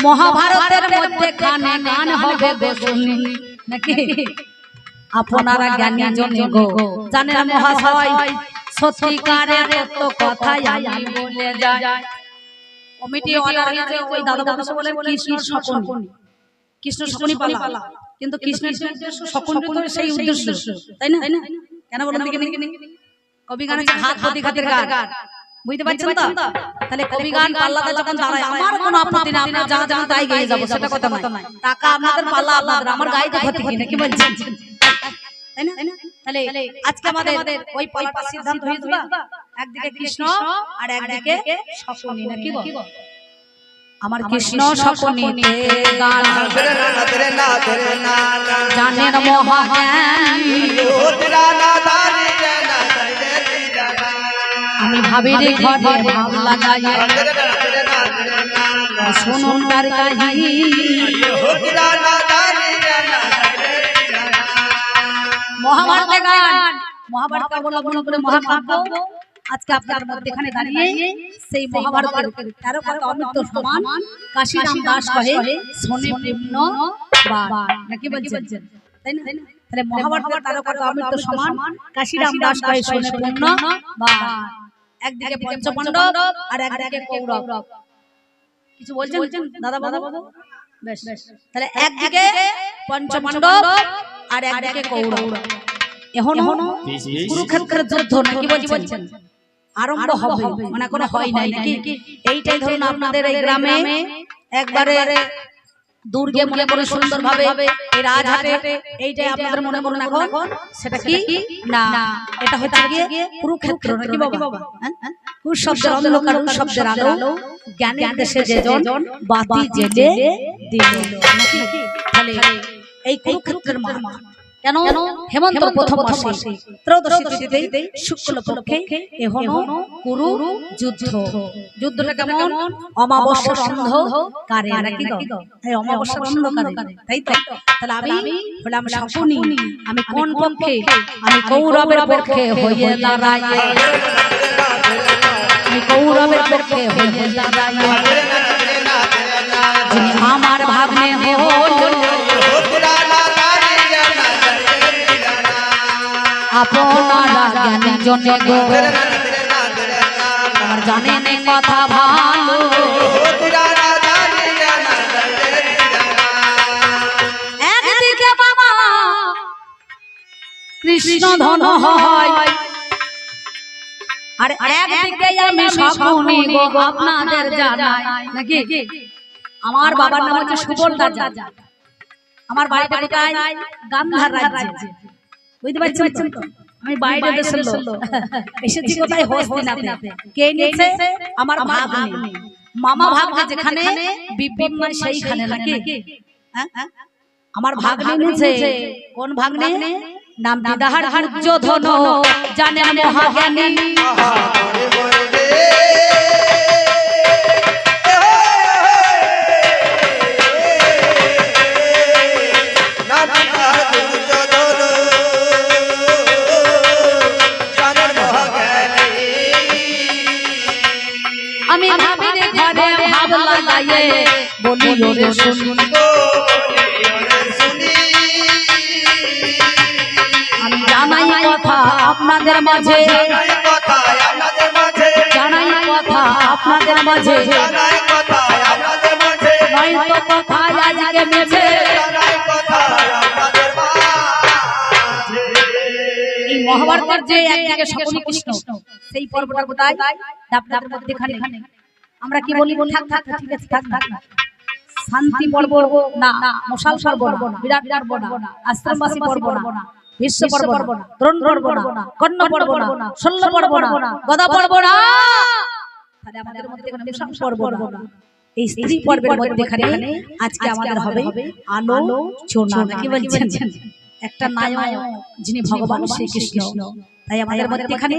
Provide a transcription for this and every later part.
মহাভারতের মধ্যে খানে গান হবে গোসুনি নাকি আপনারা জ্ঞানী জনে গো জানেন মহাশয় সত্যিকারের তত্ত্ব কথাই আমি বলে যাই। কমিটি অর্ডার হয়েছে ওই দাদা বাবু বলে কৃষ্ণ শকুনি পালা, কিন্তু কৃষ্ণের উদ্দেশ্য শকুনি তো সেই উদ্দেশ্য, তাই না? কেন বলেন দেখি কবি গান হাত প্রতিঘাতের গান, বুঝতে পারছেন তো? তাহলে কবি গান পাল্লাতে যখন দাঁড়ায় আমার কোনো আপত্তি না, আমরা যা যা তাই গেয়ে যাবো, সেটা কথা নয়। টাকা আপনাদের, পাল্লা আপনাদের, আমার গাইতে ক্ষতি কি না, কি বলছেন? তাই না? তাহলে আজকে আমাদের ওই পাল্লাটা সিদ্ধান্ত হয়েছিল, একদিকে কৃষ্ণ আর একদিকে শকুনি নাকি গো? আমার কৃষ্ণ শকুনিতে গান জানেন মহাজ্ঞানী, আমি ভাবি রে ঘরে ভাব লাগাই শুনুন তার কাহিনী। মহাভারতের গান, মহাভারত অবলম্বন করে মহাকাব্য আজকে আপনার মধ্যখানে দাঁড়িয়ে সেই মহাভারতের 13 পাতা অমৃত সমান কাশীরাম দাস কহে শোনে পূর্ণ বার নাকি বলছেন, তাই না? তাহলে মহাভারতের 13 পাতা অমৃত সমান কাশীরাম দাস কহে শোনে পূর্ণ বার। একদিকে পঞ্চপাণ্ডব আর একদিকে কৌরব। কিছু বলছেন দাদা বাবু? বেশ, তাহলে একদিকে পঞ্চপাণ্ডব আর একদিকে কৌরব। এখন কুরুক্ষেত্রের যুদ্ধ নাকি বলছেন আরম্ভ হবে, মানে কোনো হয় নাই নাকি? এইটাই ধরুন আপনাদের এই গ্রামে একবারে দুর্গে মনে করে সুন্দর ভাবে এই রাজহাটে, এইটাই আপনাদের মনে করুন এখন সেটা কি না, এটা হচ্ছে গিয়ে কুরুক্ষেত্র নাকি বাবা? কুর শব্দের অন্ধকার, উর শব্দের আলো, জ্ঞানের দেশে যেজন বাতি জেলে দিল নাকি? তাহলে এই কুরুক্ষেত্রের মহিমা কেন? হেমন্ত প্রথম মাসে ত্রয়োদশী তিথিতে শুক্ল পক্ষে এখন কুরু যুদ্ধ। যুদ্ধটা কেমন? অমাবস্যা সন্ধ্যাকারে নাকি গো? এই অমাবস্যা সন্ধ্যাকারে, তাই তো? তাহলে আমি হলাম শকুনি, আমি কোন পক্ষে? আমি কৌরবের পক্ষে হয়ে দাঁড়াই, আমি কৌরবের পক্ষে হয়ে দাঁড়াই। যিনি আমার ভাগ্নে হলো আপনারা জ্ঞানী জনে গো আমার জানেন কথা ভালো। একদিকে বাবা কৃষ্ণ ধন হয় আর একদিকে আমি শকুনি গো আপনাদের জানাই নাকি? আমার বাবার নাম হচ্ছে সুবলদা, আমার বাড়িটা কোথায়? গান্ধার রাজ্যে, বুঝতে পারছেন তো? আমি বাইরে দেশের লোক, এসেছি কোথায়? হস্তিনাতে। কে নিয়েছে? আমার ভাগ্নে, মামা ভাগ্নে, যেখানে বিপিন নাই সেইখানে নাকি? আমার ভাগ্নে নিয়েছে। কোন ভাগ্নে? নাম দিদাহার দুর্যোধন, জানেন মহাজ্ঞানী। আমি ভাবি রে ঘরে ভাব লাগাইয়ে বলি ওরে শুনি, আমি জানাই কথা আপনাদের মাঝে, জানাই কথা আপনাদের মাঝে, নয়তো কথা আজকে মেঝে। এই মহাভারতের যে একদিকে শকুনি কৃষ্ণ, সেই পর্বটা কোথায়? আপনাদের মধ্যখানে। আমরা কি বলি? থাক থাক, ঠিক আছে, থাক থাক, শান্তি পর্ব না, মশাল পর্ব না, বিরাট পর্ব না, আশ্রমবাসী পর্ব না, বিশ্ব পর্ব না, দ্রোণ পর্ব না, কর্ণ পর্ব না, শল্য পর্ব না, গদা পর্ব না, তাহলে আমাদের মধ্যখানে মশাল পর্ব না। এই স্ত্রী পর্বের মধ্যখানে আজকে আমাদের হবে আলোচনা কি বলছেন? একটা নায়ক যিনি ভগবান শ্রীকৃষ্ণ, তাই আমাদের মধ্যখানে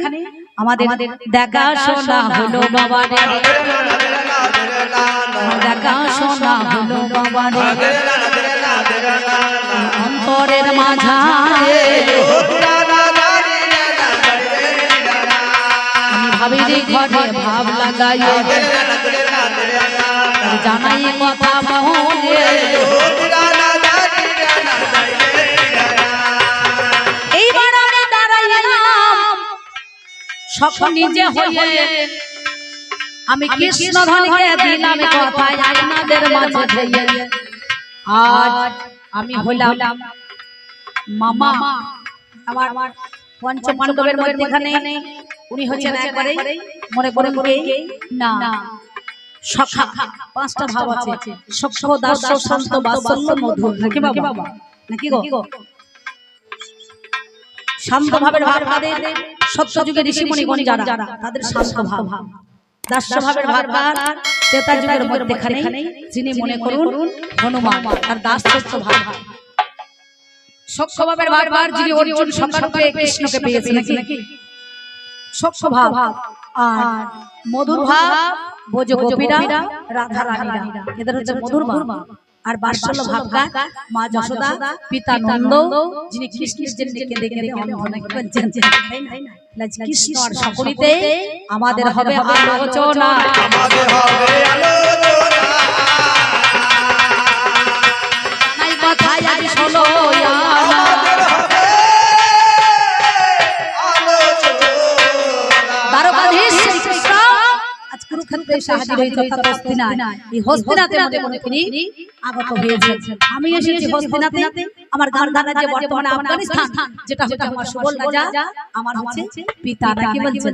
আমাদের দেখা শোনা হলো বাবা রে, দেখা শোনা হলো বাবা রে, অন্তরের মাঝারে আমি ভাবি রে ঘরে ভাব লাগাই জানাই কথা মনে এইবার আমি দাঁড়াইলাম সকল নিজে হয়ে আমি কৃষ্ণ ধনকে দিলাম কথা আপনাদের মাঝে ধরে আজ আমি হলাম মামা আমার পঞ্চ পাণ্ডবের মধ্যখানে উনি হচ্ছেন একবারে মনে করে না সখা পাঁচটা ভাব আছে সখ্য দাস্য শান্ত বাৎসল্য মধুর নাকি বাবা নাকি গো শান্ত ভাবের ভাব তাদের সত্যযুগের ঋষিমুনিগণ যারা তাদের শান্ত ভাব দাস্য ভাবের ভাব ত্রেতা যুগের মধ্যখানে যিনি মনে করুন হনুমান আর দাসত্ব ভাব সখ্য ভাবের ভাব যিনি অর্জুন সকারূপে কৃষ্ণকে পেয়েছেন নাকি সখ্য ভাব আর মধুর ভাব ভোজ গোপীরা রাধা রানীরা এদের হচ্ছে মধুর ভাব আর বাৎসল্য ভাবকার মা যশোদা পিতা নন্দ যিনি কৃষ্ণের জন্য কেঁদে কেঁদে অন্ধ নাকি বলছেন কৃষ্ণ আর সকলিতে আমাদের হবে আলোচনা নাই কথায় আজ শোনো দ্বারকাধীশ শ্রীকৃষ্ণ আজ কুরুক্ষেত্রে হাজির হয়েছে অর্থাৎ হস্তিনায় এই হস্তিনাথের মধ্যে তিনি আগত হয়েছেন আমি এসেছি হস্তিনাতে আমার গান্ধার রাজ্যে বর্তমানে আফগানিস্তান যেটা হচ্ছে আমার সুবল রাজা আমার হচ্ছে পিতা নাকি বলছেন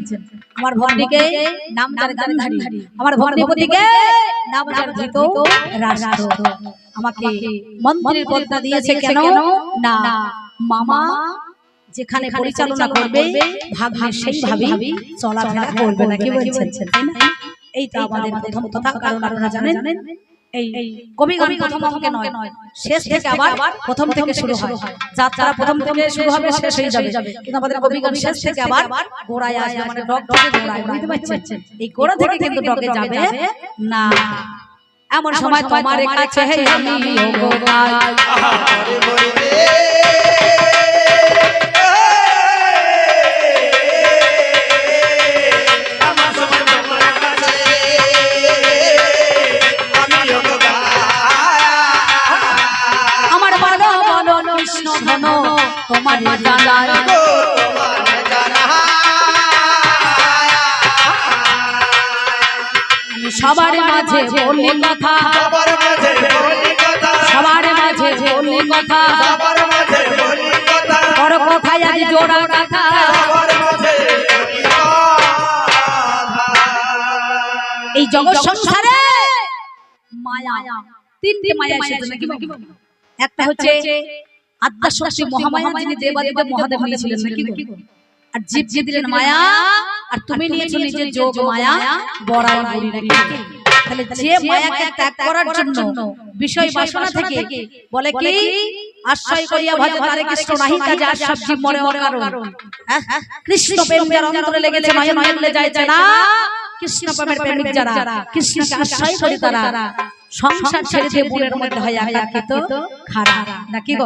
আমার ভগ্নীকে নাম যার গান্ধারী আমার ভগ্নীপতিকে নাম যার ধৃত রাষ্ট্র আমাকে মন্ত্রীর পদটা দিয়েছে কেন না মামা যেখানে পরিচালনা করবে ভাগ্যে সেইভাবে চলাফেরা করবে নাকি বলছেন এইটা আমাদের প্রথম কথা কারণ আপনারা জানেন এই কবিগান প্রথম অঙ্কে নয় শেষ থেকে আবার প্রথম থেকে শুরু হয় যাত্রা প্রথম থেকে শুরু হবে শেষ হয়ে যাবে কিন্তু আমাদের কবিগান শেষ থেকে আবার গোড়ায় আসবে মানে ডগ ডগে গোড়ায় বুঝতে পারছেন এই গোড়া থেকে কিন্তু ডগে যাবে না এমন সময় তোমার কাছে আমি গোপাল তোমার জানার সবার মাঝে বলি কথা সবার মাঝে বলি কথা বড় কথায় আজ জোড়া কথা এই জগৎ সংসারে মায়া তিনটি মায়া এসেছে নাকি একটা হচ্ছে আদ্যা শক্তি মহামায়া যিনি দেবাদিদেব মহাদেব নিয়েছিলেন নাকি আর জীব যে দিলেন মায়া আর তুমি নিয়েছো নিজের যোগ মায়া বড়াই বলি নাকি তাহলে যে মায়াকে ত্যাগ করার জন্য বিষয় বাসনা থেকে বলে কি আশ্রয় করিয়া ভজ তারে কৃষ্ণ নাহি কাজে আর সব জীব মরে অকারণ কৃষ্ণ প্রেম যার অন্তরে লেগেছে নয়ন নয়নে যাইছে না কৃষ্ণ প্রেমের প্রেমিক যারা কৃষ্ণকে আশ্রয় করে তারা সংসার ছেড়ে দিয়ে মনের মধ্যে হয় একাকিত খাড়া নাকি গো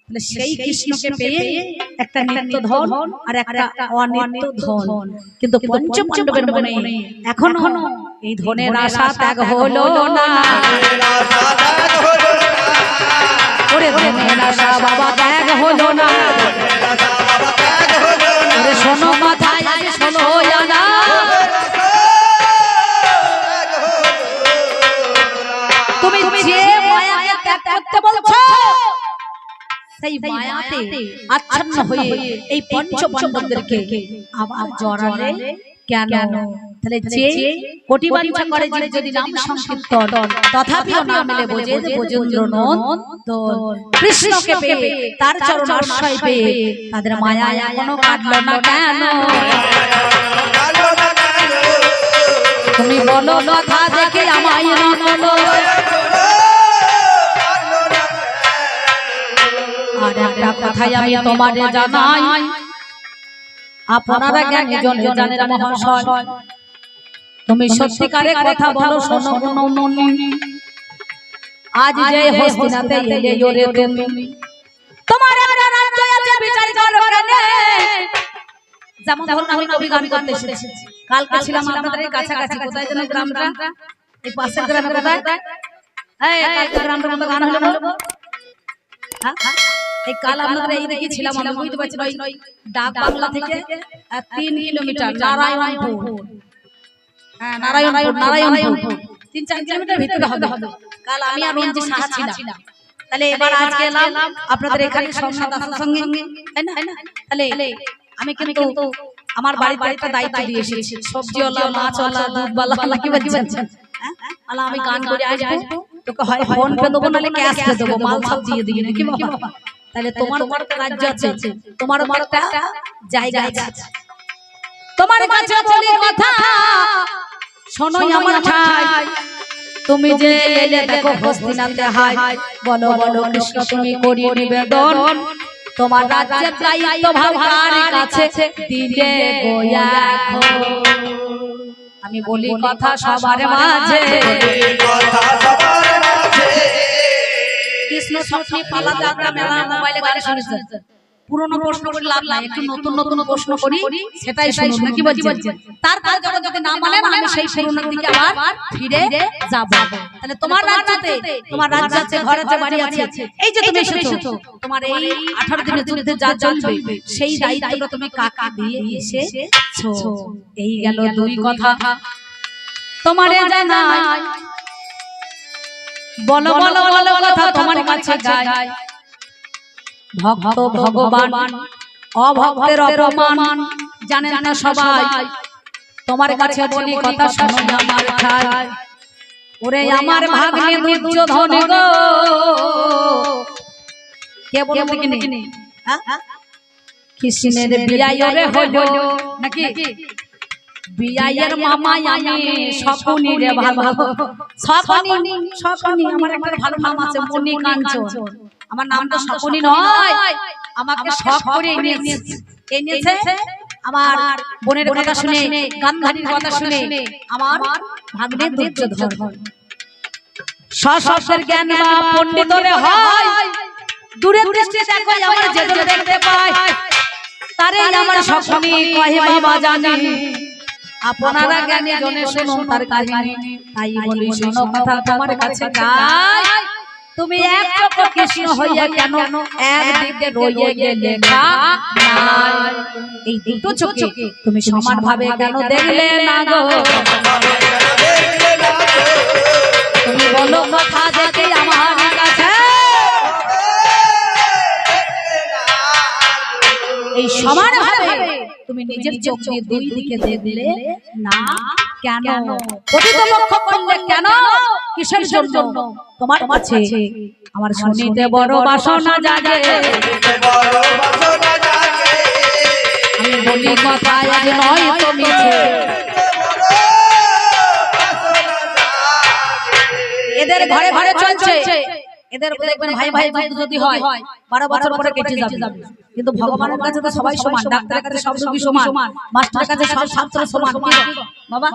তাহলে সেই কৃষ্ণকে পেয়ে একটা নিত্য ধন আর একটা অনিত্য ধন কিন্তু পঞ্চ পাণ্ডবের মনে এখনো এই ধনের আশা ত্যাগ হলো না ওরে ধনের আশা বাবা ত্যাগ হলো না ওরে শোনো মাথায় শোনো জানা তুমি যে মায়াকে ত্যাগ করতে বলছো সেই মায়াতে আচ্ছন্ন হয়ে এই পঞ্চ পাণ্ডবদেরকে আবার জড়ালে কেন তাহলে যে কোটি বাঞ্ছা করে যদি নাম সংকীর্তন তথাপিও না মিলে বোঝে যে বজেন্দ্র নন্দন কৃষ্ণকে পেয়ে তার চরণ আশ্রয় পেয়ে তাদের মায়া এখনো কাটলো না কেন তুমি বলো কথা দেখে আমায় না বলো আর একটা কথাই আমি তোমারে জানাই আপনারা জ্ঞানী জনে জানেন মহাশয় তুমি সত্যিকারে কথা বলো শোনো মনমনি আজ যে হস্তিনাতে এলে ওরে তুমি তোমার একটা রাজ্য আছে বিচার করো কেন যেমন ধরুন আমি কবি গান করতে এসেছি কালকে ছিলাম আপনাদের কাছাকাছি কোথায় যেন গ্রামটা এই পাশের গ্রামে কোথায় এই কালকে গ্রামের মতো গান হলো হ্যাঁ এই কাল আপনাদের এই দেখি ছিলাম আমি বুঝতে পারছি ওই ডাক বাংলা থেকে 3 কিলোমিটার নারায়ণপুর হ্যাঁ নারায়ণপুর 3-4 কিলোমিটার ভিতরে হবে কাল আমি আর রঞ্জি সাহা ছিলাম তাহলে এবার আজকে এলাম আপনাদের এখানে সোমনাথ দাসের সঙ্গে তাই না তাহলে আমি কিন্তু আমার বাড়িতে একটা দায়িত্ব দিয়ে এসেছি সবজিওয়ালা মাছওয়ালা দুধওয়ালা কি বলছেন হ্যাঁ আলা আমি গান করে আসবো তোকে হয় ফোন পে দেবো নালে ক্যাশ পে দেবো মাল সব দিয়ে দিই নাকি বাবা তাহলে তোমার একটা রাজ্য আছে তোমার একটা জায়গা আছে তোমার কাছে বলি কথা শোনো আমার ঠাই তুমি যে এলে দেখো হস্তিনাতে হাই বলো বলো কৃষ্ণ তুমি করি নিবেদন তোমার রাজ্যের দায়িত্ব ভার কার কাছে দিলে গোয়া আমি বলি কথা সবার মাঝে কৃষ্ণ স্বপ্নে পালা যাত্রা মেলা মোবাইলে গানে শুনেছেন পুরনো প্রশ্ন করে লাভ নাই একটু নতুন নতুন প্রশ্ন করি সেটাই শুনুন নাকি বলছেন তারপর যখন যদি না মানেন আমি সেই পুরনোর দিকে আবার ফিরে যাব তাহলে তোমার রাজ্য আছে ঘর আছে বাড়ি আছে এই যে তুমি এসেছো তোমার এই 18 দিনের যুদ্ধে যা চলবে সেই দায়িত্বটা তুমি কাকা দিয়ে এসেছো এই গেল দুই কথা তোমারে জানাই বলো বলো বলো কথা তোমার কাছে গায় ভক্ত ভগবান অভক্তের অপমান জানেন না সবাই তোমার কাছে বলি কথা শোনো আমার ঠাই ওরে আমার ভাগ্নে দুর্যোধন গো কে বলো দেখিনি হ্যাঁ কৃষ্ণের বিয়ায় রে হলো নাকি বিয়ায়ের মামা আমি শকুনি রে ভালো শকুনি আমার একটা ভালো নাম আছে মনি কাঞ্চন আমার নামটা শকুনি নয় আমাকে শখ করে এনেছে আমার বোনের কথা শুনে গান্ধারীর কথা শুনে আমার ভাগ্নে দুর্যোধন শাস্ত্রের জ্ঞান বা পণ্ডিতরে হয় দূরে দৃষ্টি দেখো আমরা যে দেখতে পাই তারে আমার শকুনি কহে বাবা জানি আপনারা জ্ঞানী জনে শুনুন তার কাহিনী তাই বলি শোনো কথা তোমার কাছে গায় তুমি এক চোখ কৃষ্ণ হইয়া কেন একদিকে রইয়ে গেলে না এই দুটো চোখে তুমি সমান ভাবে কেন দেখলে না গো তুমি বলো কথা যেতে আমার কাছে এই সমান ভাবে তুমি নিজের চোখ দিয়ে দুই দিকে দেখলে না কেন প্রতিপক্ষ করলে কেন কিসের জন্য তোমার কাছে আমার শুনিতে বড় বাসনা জাগে আমি বলি কথা আজ নয় তো মিছে এদের ঘরে ঘরে চলছে এদের দেখবেন ভাই ভাই যদি হয় 12 বছর পরে কেটে যাবে কিন্তু ভগবানের কাছে তো সবাই সমান ডাক্তারের কাছে সব রোগী সমান মাস্টারের কাছে সব ছাত্র সমান বাবা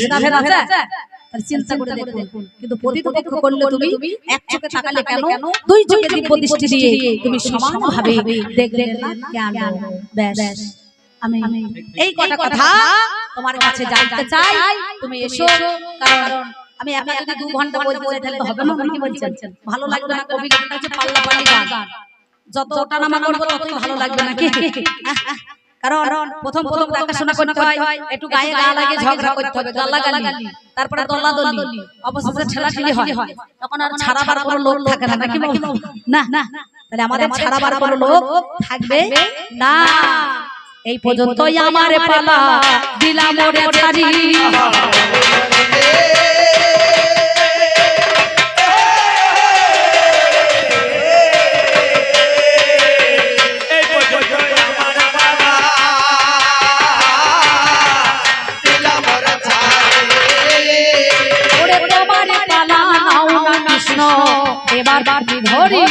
এটা ভেদ আছে তার চিন্তা করে দেখুন কিন্তু প্রতিপক্ষ করলে তুমি এক চোখে তাকালে কেন দুই চোখে দিব্য দৃষ্টি দিয়ে তুমি সমান ভাবে দেখলে না কেন ব্যাস আমি এই কথা তোমার কাছে জানতে চাই তুমি এসো কারণ আমি একা যদি 2 ঘন্টা বলতে যাই তাহলে হবে না নাকি বলছেন ভালো লাগবে না কবি গানটা হচ্ছে পাল্লা পাল্লি গান যত ওঠানামা করব ততই ভালো লাগবে নাকি কারণ প্রথম দেখাশোনা করতে হয় একটু গায়ে গা লাগে ঝগড়া করতে হবে গালাগালি তারপরে দলাদলি অবশেষে ঠেলাঠেলি হয় তখন আর ছাড়াবার কোনো লোক থাকে না নাকি না তাহলে আমাদের ছাড়াবার কোনো লোক থাকবে না এই পর্যন্তই আমার পালা দিলাম ওরে ছাড়ি এবার বাড়ি ধরি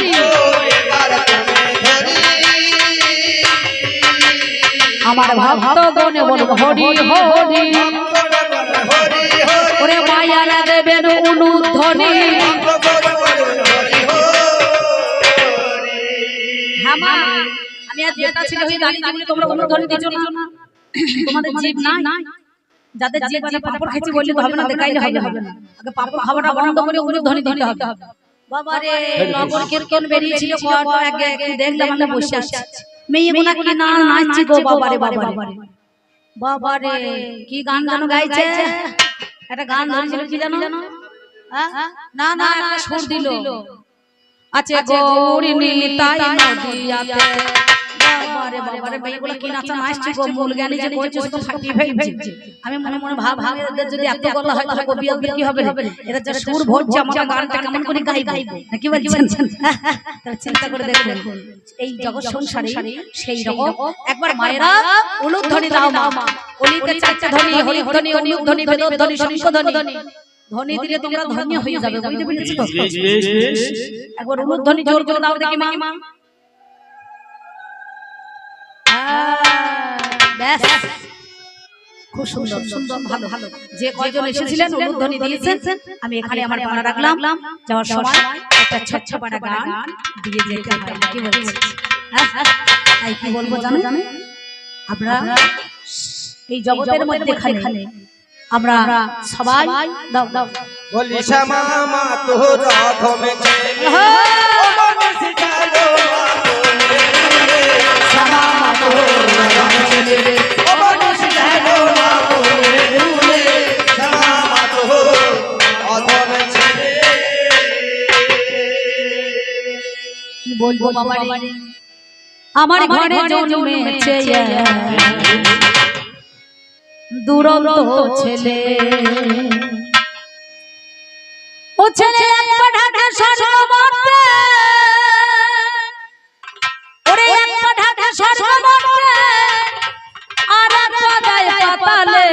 আমার ভক্ত গনে বলব হরি হরি ওরে মায়ারা দেবেন অনুধ্বনি আমি আজ যেটা ছিল ওই গালি গালি তোমরা অনুধ্বনি দিছো না তোমাদের জীব নাই যাদের যে পাপড় খেয়েছি বললে তো হবে না, দেখাইলে হবে না, আগে পাপড় খাওয়াটা বন্ধ করে উলুধ্বনি দিতে হবে। বাবারে নগর কীর্তন বেরিয়েছিল আগে দেখলাম আমরা বসে আছি, মেয়েগুলা কি না নাচছি গো বাবারে বাবারে বাবারে, কি গান জানো গাইছে, একটা গান ধরেছিল কি জানো, না না একটা সুর দিল, আছে গৌরী নিতাই নদিয়াতে, বাবারে বাবারে মেয়েগুলা কি নাচা নাচছে গো, মূল জ্ঞানী যে কইছে তো ফাটি ভাইছে। আমি মনে মনে ভাব এদের যদি এত গলা হয় তাহলে কবি আব্দুল কি হবে, এরা যে সুর ভরছে আমার গানটা কেমন করে গাইবো নাকি বলছেন, তাহলে চিন্তা করে দেখুন এই জগৎ সংসারে সেই রকম একবার মায়েরা উলুধ্বনি দাও মা, অলিতে চারটা ধ্বনি, হরিধ্বনি, অনুধ্বনি, বেদধ্বনি, শঙ্খধ্বনি, ধ্বনি দিলে তোমরা ধন্য হয়ে যাবে, বুঝতে পেরেছো তো? একবার উলুধ্বনি জোর করে দাও দেখি মা, ব্যাস খুব সুন্দর সুন্দর ভালো ভালো, যে কয়জন এসেছিলেন উলুধ্বনি দিয়েছেন, আমি এখানে আমার পাড়া রাখলাম, যাওয়ার সময় একটা ছোট্ট পাড়া গান দিয়ে যেতে হবে, কি বলছেন? তাই কি বলবো জানো, আমরা এই জগতের মধ্যে খালি আমরা সবাই দাও দাও বলি শ্যামা মা তোর রাধমে বলবো বাবারে আমার ঘরে জন্মেছে দুরন্ত ছেলে, ও ছেলে একটা ঢাকা স্বর্গবর্তে, ওরে একটা ঢাকা স্বর্গবর্তে আর একটা যায় পাতালে,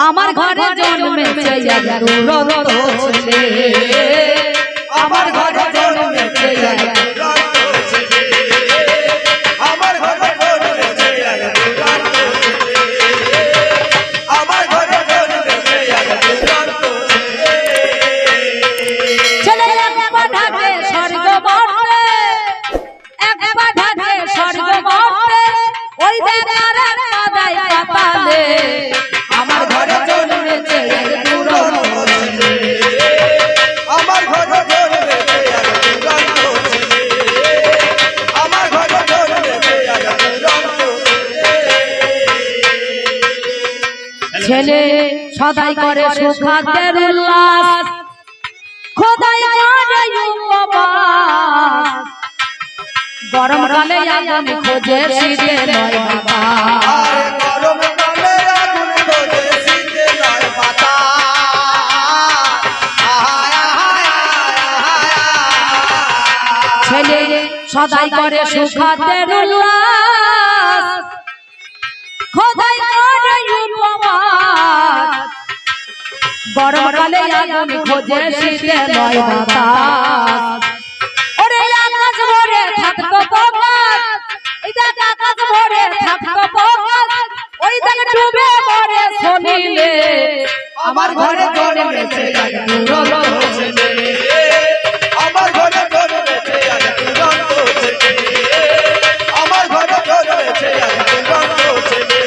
আমার ঘরে জন্মেছে দুরন্ত ছেলে, আমার ঘরে জন্মেছে ছেলে সদাই করে সুখাদের উল্লাস, খোদাই করে উপবাস, গরমকালে আগুন খোঁজে শীতে নয় বাবা, গরমকালে আগুন খোঁজে শীতে নয় পাতা, ছেলে সদাই করে সুখাদের উল্লাস, খোদাই করে উপবাস, গরমকালে আগুন খোঁজে শীতে নয় বাতাস, ওরে আকাশ ভরে থাকতো প্রকাশ, ওই দেখ আকাশ ভরে থাকতো প্রকাশ, ওই দেখ ডুবে মরে শনিলে, আমার ঘরে জন্মেছে দুরন্ত ছেলে, আমার ঘরে জন্মেছে দুরন্ত ছেলে, আমার ঘরে জন্মেছে দুরন্ত ছেলে,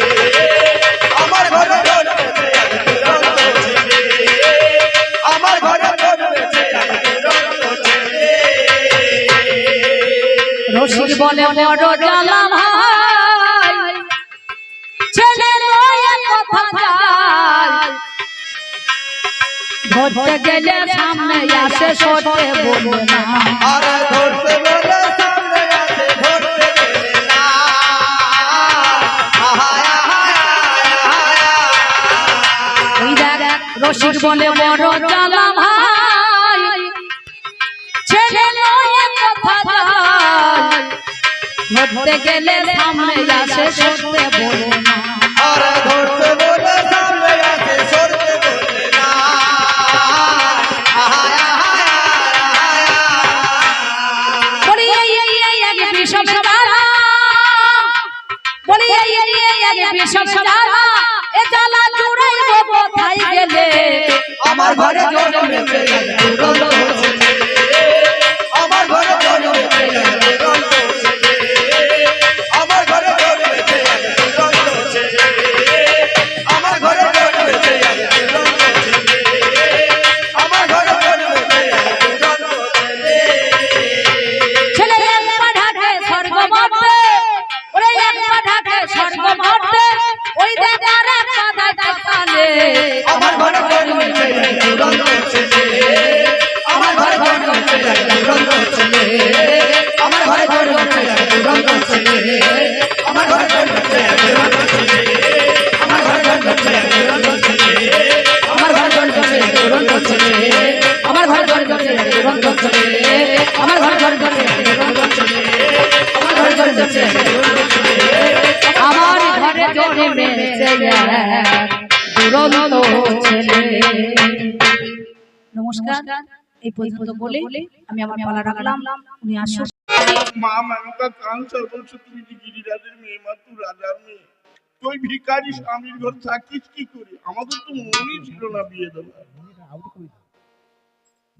আমার ঘরে জন্মেছে দুরন্ত ছেলে, আমার ঘরে জন্মেছে দুরন্ত ছেলে। রশিদ বলে বড় জ্বালা ভাই, ছেলে লয়ে কথা যায়, ধরতে গেলে সামনে আসে সরতে বলে না, আরে ধরতে বলে সামনে আসে ধরতে গেলে না, ওই দেখ রশিদ বলে বড় জ্বালা ভাই, ছেলে লয়ে কথা যায়, ধরতে গেলে সামনে আসে সরতে বলে না, আরে ধরতে বলে সামনে আসে সরতে বলে না, বলি এই এক বিষম জ্বালা, বলি এই এক বিষম জ্বালা, এ জ্বালা জুড়াইব কোথায় গেলে, আমার ঘরে জন্মেছে দুরন্ত ছেলে, আমার ঘরে জন্মেছে দুরন্ত ছেলে, আমার ঘরে জন্মেছে দুরন্ত ঘর ঘর চলে আমার ঘর ঘর চলে ঘর ঘর চলে আমার ঘর ঘর চলে আমার ঘরে জন্মেছে দুরন্ত ছেলে। নমস্কার, এই পর্যন্ত বলে আমি আমার পালা রাখলাম। উনি আসুন। মা মেনকা কাঞ্চর বলছো তুই যে গিরিরাজের মেয়ে, মা তুই রাজার মেয়ে, তুই ভিখারি স্বামীর ঘর থাকিস কি করে? আমাদের তো মনই ছিল না বিয়ে দেওয়ার।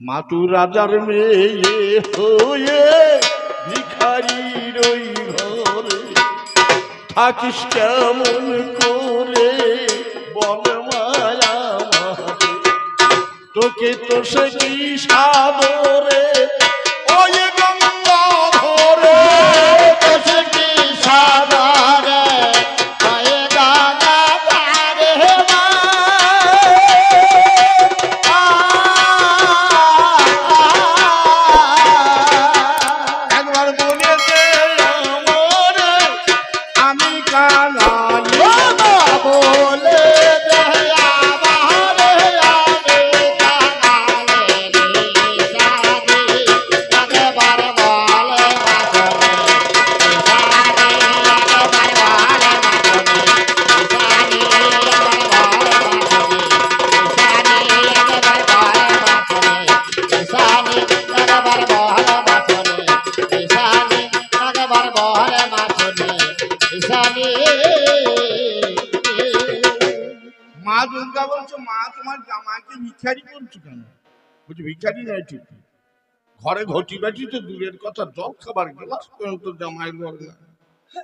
মা তুই রাজার মেয়ে হয়ে ভিখারির ওই ঘরে থাকিস কেমন করে বল মায়া মারে, তোকে তো সে কি সাদরে ওই গঙ্গা ধরে, তোকে কি সাদরে ওই গঙ্গা ধরে মা। একবার বলেছে আমারে আমি কাঙালি বলে মা দুর্গা বলছো, মা তোমার জামাইকে ভিখারি করছো কেন? বলছি ভিখারি নয় ঠিক, ঘরে ঘটি বাটি তো দূরের কথা, জল খাবার গ্লাস পর্যন্ত জামাইয়ের ঘরে না,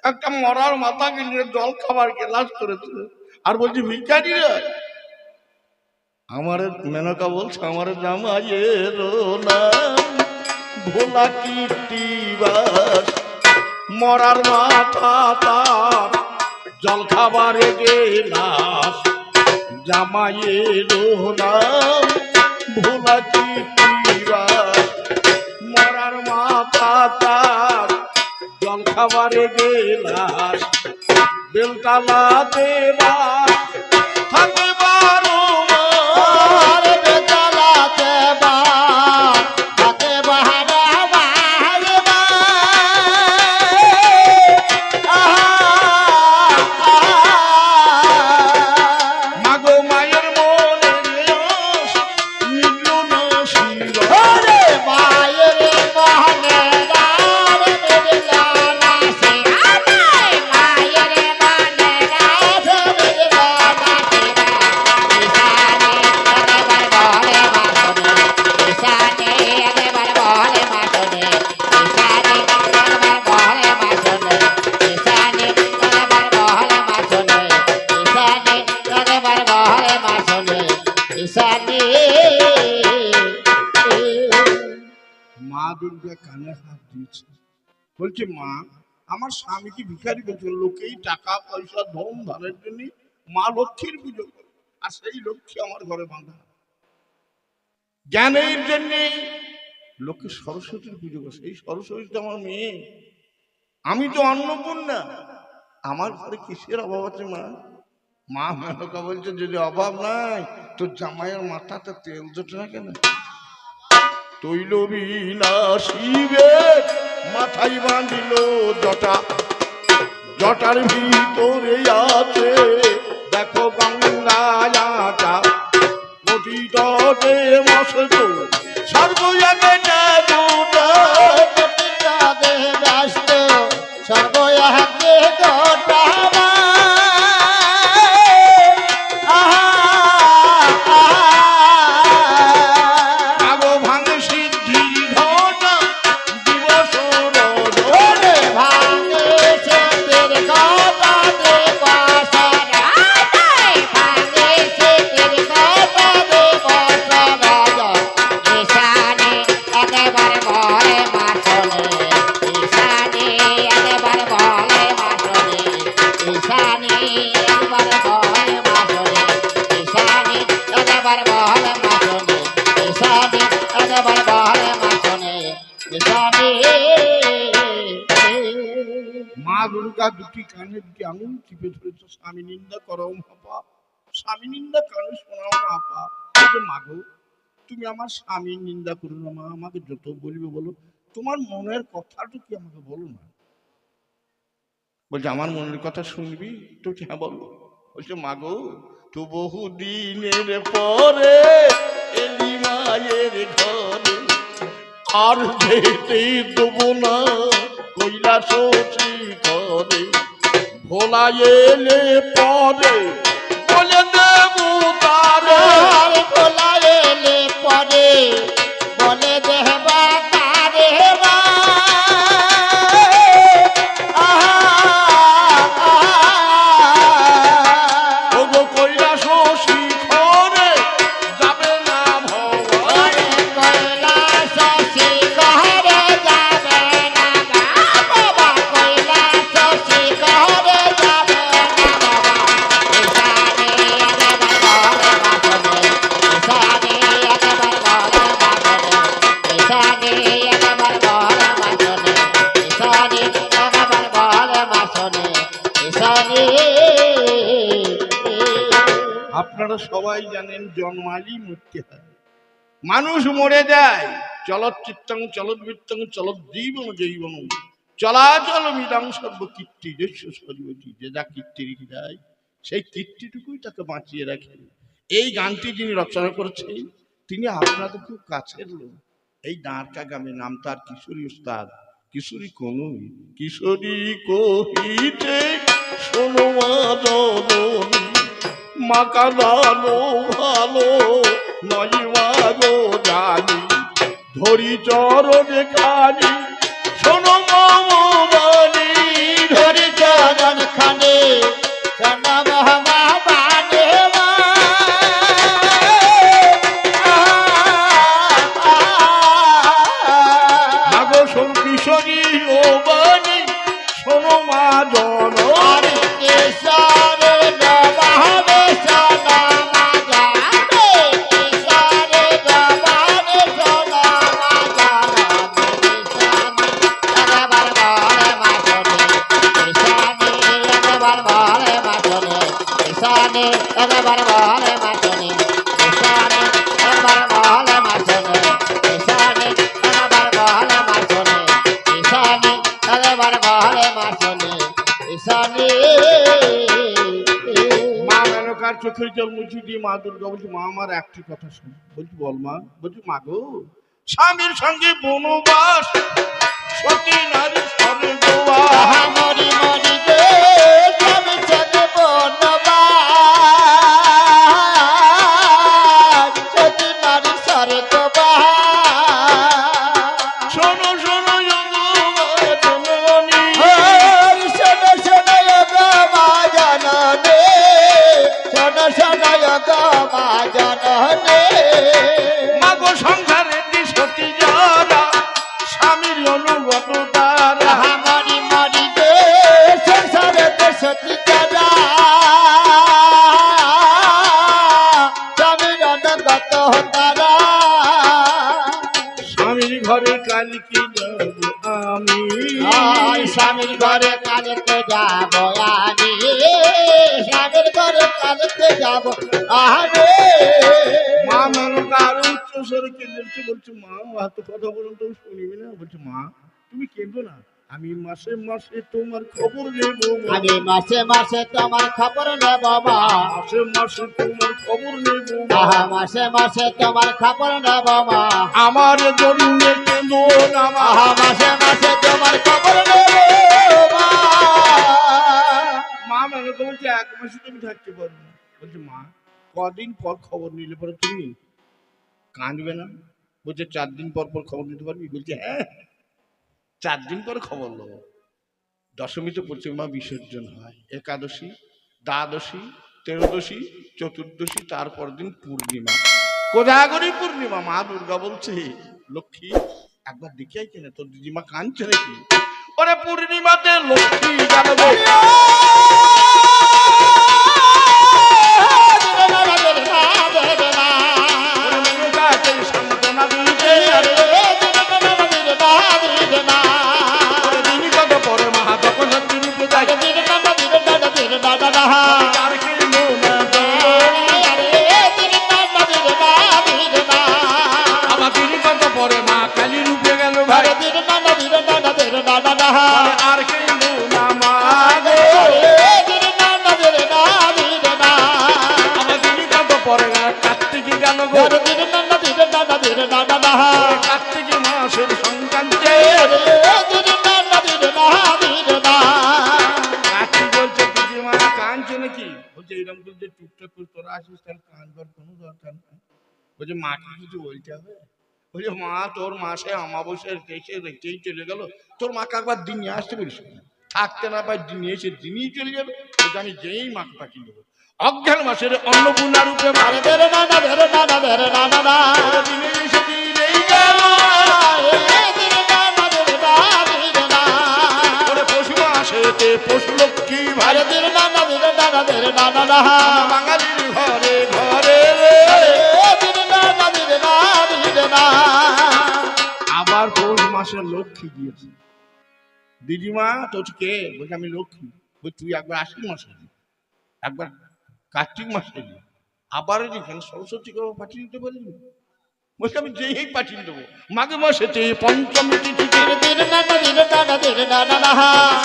একটা মরার মাথা গিলিয়ে জল খাবার গ্লাস করেছে, আর বলছি ভিখারি নয়। আমার মেনকা বলছে আমার জামাইয়ের নাম ভোলা কীর্তিবাস, মরার মাথা তার জল খাবারে গেলাস, জামাইয়ের নাম ভোলা কীর্তিবাস, মরার মাথা তার জল খাবারে গেলাস, বেলতলাতে বাস থাকে 12 মাস, বেলতলাতে বাস থাকে 12 মাস। মাগো মায়ের মনে নিল না শির, মায়ের মনে মা দুর্গা কানে হাত দিয়েছে, বলছে মা আমার স্বামী কি ভিখারি বলছে? লোকেই টাকা পয়সা ধন ধানের জন্য মা লক্ষ্মীর পুজো করে, আর সেই লক্ষ্মী আমার ঘরে বাঁধা। জ্ঞানের জন্য লোকে সরস্বতীর পুজো করে, সেই সরস্বতী তো আমার মেয়ে, আমি তো অন্নপূর্ণা, আমার ঘরে কিসের অভাব আছে মা? মা মেনকা বলছে যদি অভাব নাই তোর জামাইয়ের মাথাতে তেল জোটে না কেন? তৈল বিনা শিবে মাথায় বাঁধিল জটা, জটার ভিতরে আছে দেখো গঙ্গাটা, কোটি তটে মস্ত সর্বয়াগে দুটা, কোটি তটে ব্যস্ত সর্বয়াগে দুটা। মা দুর্গা দুটি কানে দুটি আঙুল টিপে ধরেছে, স্বামী নিন্দা করো মহাপাপ, স্বামী নিন্দা কানে শোনাও মহাপাপ। মাগো তুমি আমার স্বামীর নিন্দা করো না মা, আমাকে যত বলবে বলো, তোমার মনের কথাটা কি আমাকে বলো না। বলছে আমার মনের কথা শুনবি তো? হ্যাঁ বলো। বলছে মা গো, তো বহু দিনের পরে এলি মায়ের ঘরে, আর যেতে দেবো না কৈলাস করে, ভোলা এলে পরে বলে দেবো তারে, ভোলা এলে পরে বলে দেবা তারে মা। ওগো কৈলাস শিখরে যাবে না ভগবান, কৈলাস শিখরে যাবে না বাবা, কৈলাস শিখরে যাবে না বাবা। আপনারা সবাই জানেন জন্মালি মরতে হয়, মানুষ মরে যায়। চলচ্চিত্রং চলদ্বৃত্তং চলদ্দীবন জৈবন চলাচল মিলাং সর্বকীর্তি যস্য সজীবতি, যে যা কীর্তি রেখে যায় সেই কীর্তিটুকুই তাকে বাঁচিয়ে রাখে। এই গানটি যিনি রচনা করেছেন তিনি আপনাদের খুব কাছের লোক। এই দাঁড়কা গ্রামে, নাম তার কিশোরী উস্তাদ, কিশোরী কনুই। কিশোরী কহিতে শোনো মা জননী, মাকা দানো ভালো নয় মাগো জানি, ধরি চরণে খানি শোনো মামনি, ধরি চরণ খানে প্রণব মা বানে মা। মাগো শোন কিশোরী ও বাণী, শোনো মা জননী, কেশরে জবানে সোনা মা জানে, কেশরে জবানে সোনা মা জানে, একবার বলে মা শোনে, কেশানে একবার বলে মা শোনে, কেশানে একবার বলে মা শোনে, কেশানে একবার বলে মা শোনে, কেশানে একবার বলে মা শোনে, কেশানে একবার বলে মা শোনে, কেশানে। মা মেনকার চোখের জল মুছি দিয়ে মা দুর্গা বলছি, মা আমার একটি কথা শোন। বলছি বল মা। বলছি মা গো, স্বামীর সঙ্গে বনবাস সতী নারী স্বর্গবাস, মরি মরি গে স্বামী সঙ্গে বনবাস, সতী নারী স্বর্গবাস। শোনো শোনো জননী, শোনো শোনো গো মা জননী, শোনো শোনো গো মা জননী। মাগো সংসারে সতী যারা স্বামীর অনুগত তারা, মরি মরি গে সংসারে সতী যারা স্বামীর অনুগত তারা। স্বামীর ঘরে কালকে যাব আমি, স্বামীর ঘরে কালকে যাব আমি, স্বামীর ঘরে কালকে যাব আমি। মা মেনকার উচ্চ স্বরে কেঁদেছে। বলছে মা এত কথা বলুন তো শুনিবি না? বলছে মা তুমি কেঁদো না, আমি মাসে মাসে তোমার খবর নেব মা, আমি মাসে মাসে তোমার খবর নেব মা, মাসে মাসে তোমার খবর নেব মা, মাসে মাসে তোমার খবর নেব মা, আমার জন্য কেঁদো না মা। মাসে মাসে তোমার খবর নেব মা। মা মেনকা বলছে এক মাসে তুমি থাকতে পারবে না। বলছে মা কদিন পর খবর নিলে পরে তুমি কাঁদবে না? বলছে 4 দিন পর পর খবর নিতে পারবি? বলছে হ্যাঁ 4 দিন পর খবর নেবো। দশমীতে প্রতিমা বিসর্জন হয়, একাদশী, দ্বাদশী, ত্রয়োদশী, চতুর্দশী, তারপর দিন পূর্ণিমা, কোজাগরী পূর্ণিমা। মা দুর্গা বলছে লক্ষ্মী একবার দেখে আই কেন, তোর দিদিমা কাঁদছে নাকি? ওরে পূর্ণিমাতে লক্ষ্মী জানবে, সান্ত্বনা দিতে দিনই কত পরে মা তখন দিনকে যায় আর কি আর কিন্তু না মা গো আমার দিদি কত পরে কার্তিকে গেল গো কার্তিক মাসের সংক্রান্তে কার্তিক বলছে দিদিমা কাঁদছে নাকি বলছে এরকম করে টুকটাক করে তোরা আসিস তাহলে কাঁদবার কোনো দরকার নেই বলছে মাকে কিছু বলতে হবে বলছে মা তোর মাসে আমাবস্যার দেশে রেখেই চলে গেল তোর মাকে একবার দিনে আসতে বলিস থাকতে না পাই দিনে এসে দিনই চলে যাবে বলছে আমি যেই মাকে পাঠিয়ে দেবো অজ্ঞান মাসের অন্নপূর্ণা রূপে মারে দিনে এসে দিনেই গেল পশু মাসেতে পশু লক্ষ্মী ভাই বাঙালির ঘরে ঘরে আবার পৌষ মাসের লক্ষ্মী দিয়েছে দিদিমা তোর কে বলছে আমি লক্ষ্মী বলছি তুই একবার আশ্বিন মাসে একবার কার্তিক মাসে আবার যেখানে সরস্বতীকে পাঠিয়ে দিতে পারি বলছে আমি যেই পাঠিয়ে দেবো মাঘ মাসেতে পঞ্চমী তিথিতে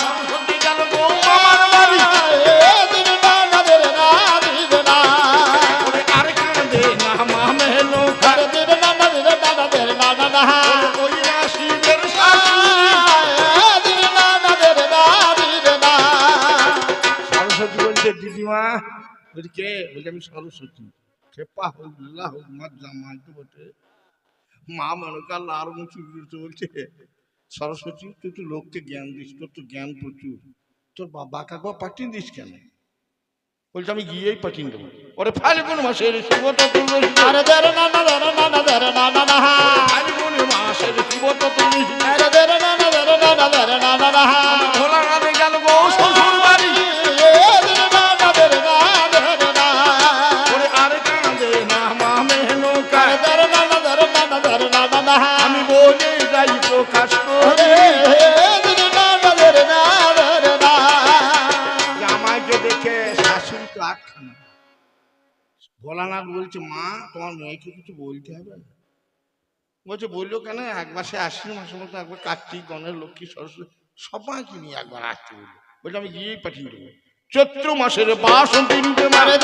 সরস্বতী গেল গো আমার বাড়ি আর কাঁদে না মা মেলো ওই রাশিদের সরস্বতী বলছে দিদিমা বলছি কে বলছে আমি সরস্বতী খেপা হোক লা হোক মার জামাই তো বটে মা মনকাল আর মুচি বলছে সরস্বতী তুই তো লোককে জ্ঞান দিস তোর তো জ্ঞান প্রচুর তোর বাবা কাকা পাঠিয়ে দিস কেন বলছে আমি গিয়েই পাঠিয়ে দেবো ওরে ফাল্গুন মাসের শিবত ফাল্গুন মাসের শিবত তুমি ভোলা রাধে গেল গো শ্বশুর বাড়ি ওরে আর কাঁদে না মা মেহনুকা আমি বলে যাই প্রকাশ করে জামাইকে দেখে শাশুড়ি তো আটখানা ভোলানাথ বলছে মা তোমার মেয়েকে কিছু বলতে হবে বলছে বললো কেন একবার সে আশ্বিন মাসের মতো একবার কার্তিক গণের লক্ষ্মী সরস্বতী সবাইকে নিয়ে একবার আসতে বললো বলছে আমি গিয়েই পাঠিয়ে দেবো চৈত্র মাসের বাসন্তী রূপে মারে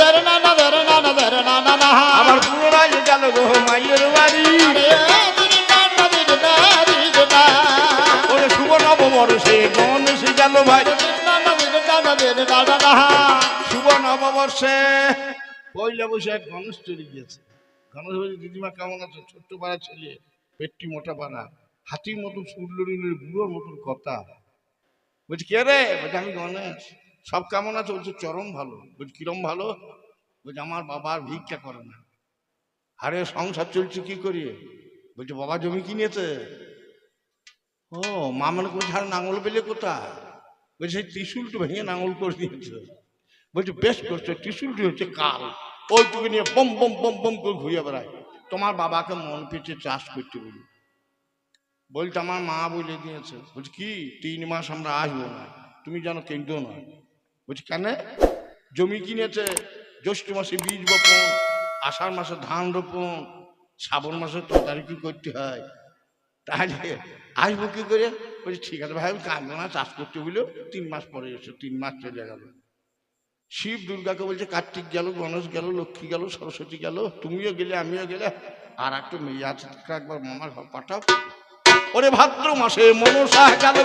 আবার পুনরায় গেল গো মায়ের বাড়ি ওরে শুভ নববর্ষে গণেশে গেল ভাই শুভ নববর্ষে পয়লা বৈশাখ গণেশ চলে গিয়েছে গণেশ বলছে দিদিমা কেমন আছে ছোট্ট পাড়া ছেলে পেটটি মোটা পাড়া হাতির মতন সুন্দরীর বুড়োর মতন কথা বলছি কে রে বলছে আমি গণেশ সব কেমন আছে বলছে চরম ভালো বলছি কিরম ভালো বলছে আমার বাবা আর ভিক্ষা করে না আরে সংসার চলছে কি করিয়ে বলছে বাবা জমি কিনেছে ও মা মনে করছে আর নাঙল পেলে কোথায় বলছে সেই ত্রিশুলটা ভেঙে নাঙল করে দিয়েছে বলছে বেশ করছে ত্রিশুলটি হচ্ছে কাল ওইটুকু নিয়ে বম বম বম বম করে ঘুরিয়ে বেড়ায় তোমার বাবাকে মন পেটে চাষ করতে বলি বলছে আমার মা বলে দিয়েছে বলছি কি 3 মাস আমরা আসবো না তুমি জানো কেন্দ্র না বলছি কেন জমি কিনেছে জ্যৈষ্ঠ মাসে বীজ বপন আষাঢ় মাসে ধান রোপণ শ্রাবণ মাসে তদারকি করতে হয় তাহলে আসবো কি করে বলছি ঠিক আছে ভাই আমি কাঁদবো না চাষ করতে বলেও 3 মাস পরে এসো 3 মাস চলে গেল শিব দুর্গাকে বলছে কার্তিক গেল গণেশ গেল লক্ষ্মী গেল সরস্বতী গেল তুমিও গেলে আমিও গেলে আর একটা মেয়ে আছে একবার মামার ঘর পাঠাও ওরে ভাদ্র মাসে মনসা গেল